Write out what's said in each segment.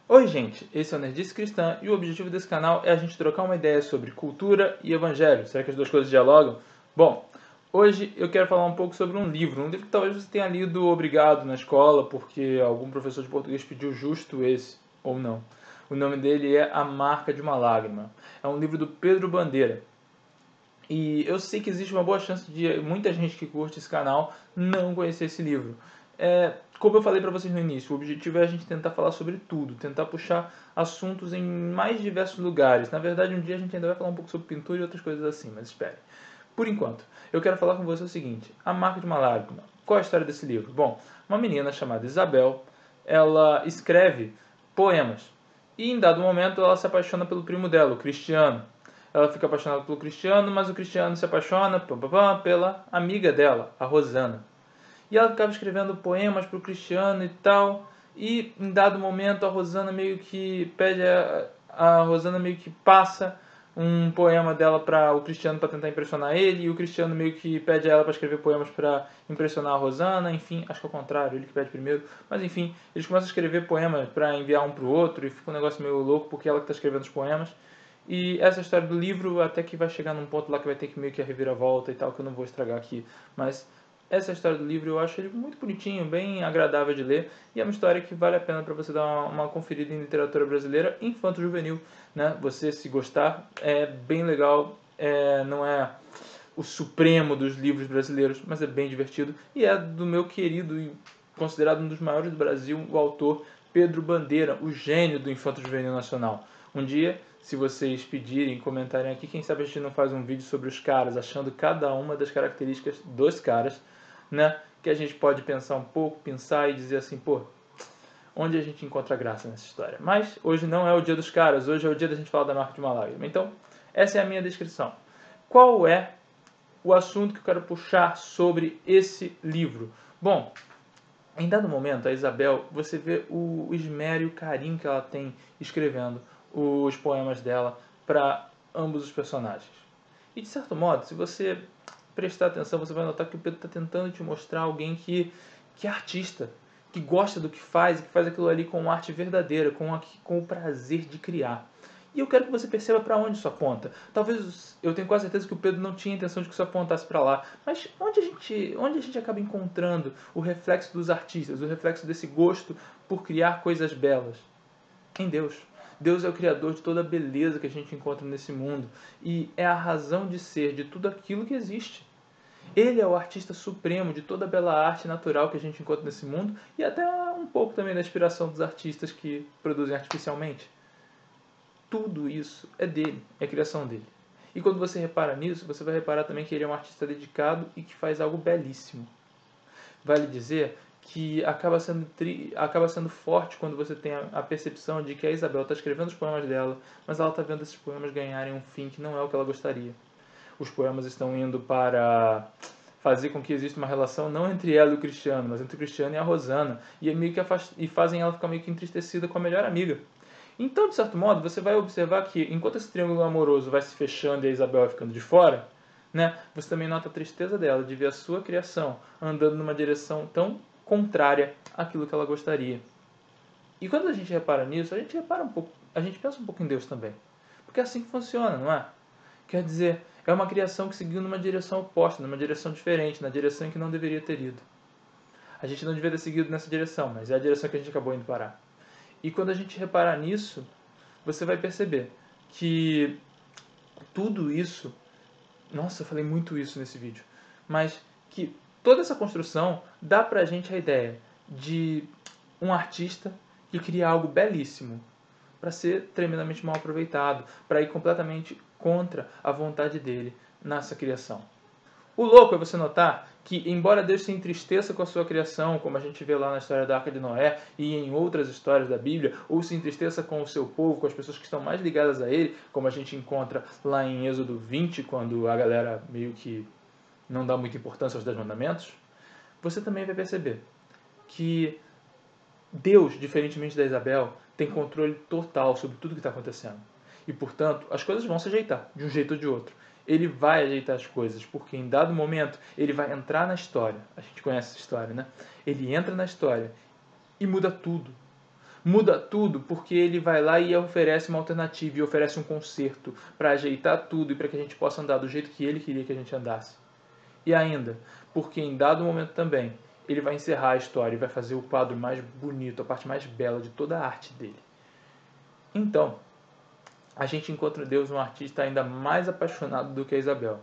Oi gente, esse é o Nerdice Cristã e o objetivo desse canal é a gente trocar uma ideia sobre cultura e evangelho. Será que as duas coisas dialogam? Bom, hoje eu quero falar um pouco sobre um livro que talvez você tenha lido obrigado na escola porque algum professor de português pediu justo esse, ou não. O nome dele é A Marca de uma Lágrima. É um livro do Pedro Bandeira. E eu sei que existe uma boa chance de muita gente que curte esse canal não conhecer esse livro. Como eu falei para vocês no início, o objetivo é a gente tentar falar sobre tudo, tentar puxar assuntos em mais diversos lugares. Na verdade, um dia a gente ainda vai falar um pouco sobre pintura e outras coisas assim, mas espere. Por enquanto, eu quero falar com você o seguinte: A Marca de uma Lágrima. Qual é a história desse livro? Bom, uma menina chamada Isabel, ela escreve poemas. E em dado momento ela se apaixona pelo primo dela, o Cristiano. Ela fica apaixonada pelo Cristiano, mas o Cristiano se apaixona pela amiga dela, a Rosana. E ela ficava escrevendo poemas para o Cristiano e tal. E em dado momento a Rosana meio que pede a Rosana meio que passa um poema dela para o Cristiano para tentar impressionar ele, e o Cristiano meio que pede a ela para escrever poemas para impressionar a Rosana, enfim, acho que é o contrário, ele que pede primeiro, mas enfim, eles começam a escrever poemas para enviar um para o outro e fica um negócio meio louco porque ela que está escrevendo os poemas. E essa história do livro até que vai chegar num ponto lá que vai ter que meio que a reviravolta e tal, que eu não vou estragar aqui, mas essa história do livro eu acho ele muito bonitinho, bem agradável de ler, e é uma história que vale a pena para você dar uma conferida em literatura brasileira infanto-juvenil, né? Você, se gostar, é bem legal, não é o supremo dos livros brasileiros, mas é bem divertido, e é do meu querido e considerado um dos maiores do Brasil, o autor Pedro Bandeira, o gênio do infanto-juvenil nacional. Um dia, se vocês pedirem, comentarem aqui, quem sabe a gente não faz um vídeo sobre os caras, achando cada uma das características dos caras, né? Que a gente pode pensar um pouco, pensar e dizer assim, pô, onde a gente encontra graça nessa história. Mas hoje não é o dia dos caras, hoje é o dia da gente falar da Marca de uma Lágrima. Então, essa é a minha descrição. Qual é o assunto que eu quero puxar sobre esse livro? Bom, em dado momento, a Isabel, você vê o esmero e o carinho que ela tem escrevendo os poemas dela para ambos os personagens. E de certo modo, se você prestar atenção, você vai notar que o Pedro está tentando te mostrar alguém que é artista, que gosta do que faz e que faz aquilo ali com arte verdadeira, com o prazer de criar. E eu quero que você perceba para onde isso aponta. Talvez, eu tenho quase certeza que o Pedro não tinha intenção de que isso apontasse para lá. Mas onde a gente acaba encontrando o reflexo dos artistas, o reflexo desse gosto por criar coisas belas? Em Deus. Deus é o criador de toda a beleza que a gente encontra nesse mundo. E é a razão de ser de tudo aquilo que existe. Ele é o artista supremo de toda a bela arte natural que a gente encontra nesse mundo e até um pouco também da inspiração dos artistas que produzem artificialmente. Tudo isso é dele, é a criação dele. E quando você repara nisso, você vai reparar também que ele é um artista dedicado e que faz algo belíssimo. Vale dizer que acaba sendo forte quando você tem a percepção de que a Isabel está escrevendo os poemas dela, mas ela está vendo esses poemas ganharem um fim que não é o que ela gostaria. Os poemas estão indo para fazer com que exista uma relação não entre ela e o Cristiano, mas entre o Cristiano e a Rosana, e, e fazem ela ficar meio que entristecida com a melhor amiga. Então, de certo modo, você vai observar que enquanto esse triângulo amoroso vai se fechando e a Isabel vai ficando de fora, né, você também nota a tristeza dela de ver a sua criação andando numa direção tão contrária àquilo que ela gostaria. E quando a gente repara nisso, a gente repara um pouco, a gente pensa um pouco em Deus também. Porque é assim que funciona, não é? Quer dizer, é uma criação que seguiu numa direção oposta, numa direção diferente, na direção em que não deveria ter ido. A gente não devia ter seguido nessa direção, mas é a direção que a gente acabou indo parar. E quando a gente reparar nisso, você vai perceber que tudo isso, nossa, eu falei muito isso nesse vídeo, mas que toda essa construção dá pra gente a ideia de um artista que cria algo belíssimo para ser tremendamente mal aproveitado, para ir completamente contra a vontade dele nessa criação. O louco é você notar que, embora Deus se entristeça com a sua criação, como a gente vê lá na história da Arca de Noé e em outras histórias da Bíblia, ou se entristeça com o seu povo, com as pessoas que estão mais ligadas a ele, como a gente encontra lá em Êxodo 20, quando a galera meio que não dá muita importância aos 10 mandamentos, você também vai perceber que Deus, diferentemente da Isabel, tem controle total sobre tudo que está acontecendo. E, portanto, as coisas vão se ajeitar, de um jeito ou de outro. Ele vai ajeitar as coisas, porque em dado momento ele vai entrar na história. A gente conhece essa história, né? Ele entra na história e muda tudo. muda tudo porque ele vai lá e oferece uma alternativa e oferece um conserto para ajeitar tudo e para que a gente possa andar do jeito que ele queria que a gente andasse. E ainda, porque em dado momento também, ele vai encerrar a história e vai fazer o quadro mais bonito, a parte mais bela de toda a arte dele. Então, a gente encontra em Deus um artista ainda mais apaixonado do que a Isabel.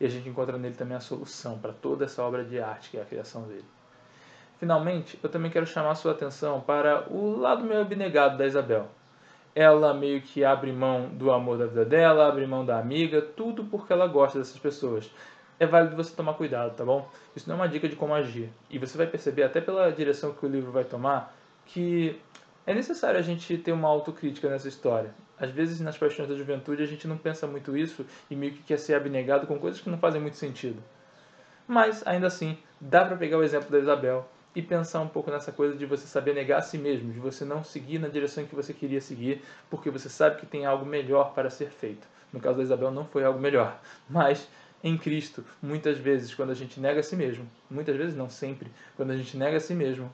E a gente encontra nele também a solução para toda essa obra de arte que é a criação dele. Finalmente, eu também quero chamar a sua atenção para o lado meio abnegado da Isabel. Ela meio que abre mão do amor da vida dela, abre mão da amiga, tudo porque ela gosta dessas pessoas. É válido você tomar cuidado, tá bom? Isso não é uma dica de como agir. E você vai perceber, até pela direção que o livro vai tomar, que é necessário a gente ter uma autocrítica nessa história. Às vezes, nas paixões da juventude, a gente não pensa muito isso e meio que quer ser abnegado com coisas que não fazem muito sentido. Mas, ainda assim, dá para pegar o exemplo da Isabel e pensar um pouco nessa coisa de você saber negar a si mesmo, de você não seguir na direção que você queria seguir, porque você sabe que tem algo melhor para ser feito. No caso da Isabel, não foi algo melhor, mas em Cristo, muitas vezes, quando a gente nega a si mesmo, muitas vezes não sempre, quando a gente nega a si mesmo,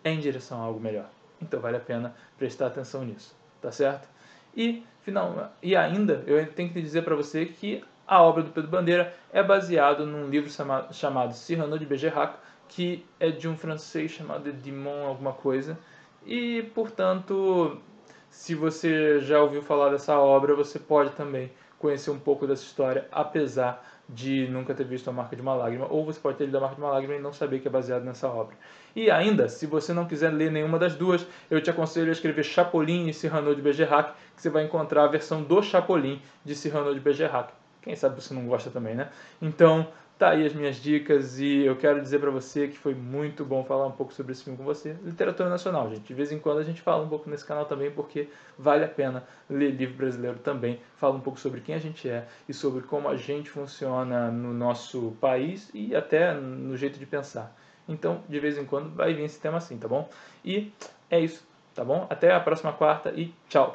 é em direção a algo melhor. Então vale a pena prestar atenção nisso, tá certo? E ainda, eu tenho que dizer para você que a obra do Pedro Bandeira é baseado num livro chamado Cyrano de Bergerac, que é de um francês chamado Edmond alguma coisa. E, portanto, se você já ouviu falar dessa obra, você pode também conhecer um pouco dessa história, apesar de nunca ter visto A Marca de uma Lágrima, ou você pode ter lido A Marca de uma Lágrima e não saber que é baseado nessa obra. E ainda, se você não quiser ler nenhuma das duas, eu te aconselho a escrever Chapolin e Cyrano de Bergerac, que você vai encontrar a versão do Chapolin de Cyrano de Bergerac. Quem sabe você não gosta também, né? Então, tá aí as minhas dicas e eu quero dizer para você que foi muito bom falar um pouco sobre esse filme com você. Literatura nacional, gente. De vez em quando a gente fala um pouco nesse canal também, porque vale a pena ler livro brasileiro também. Fala um pouco sobre quem a gente é e sobre como a gente funciona no nosso país e até no jeito de pensar. Então, de vez em quando vai vir esse tema assim, tá bom? E é isso, tá bom? Até a próxima quarta e tchau!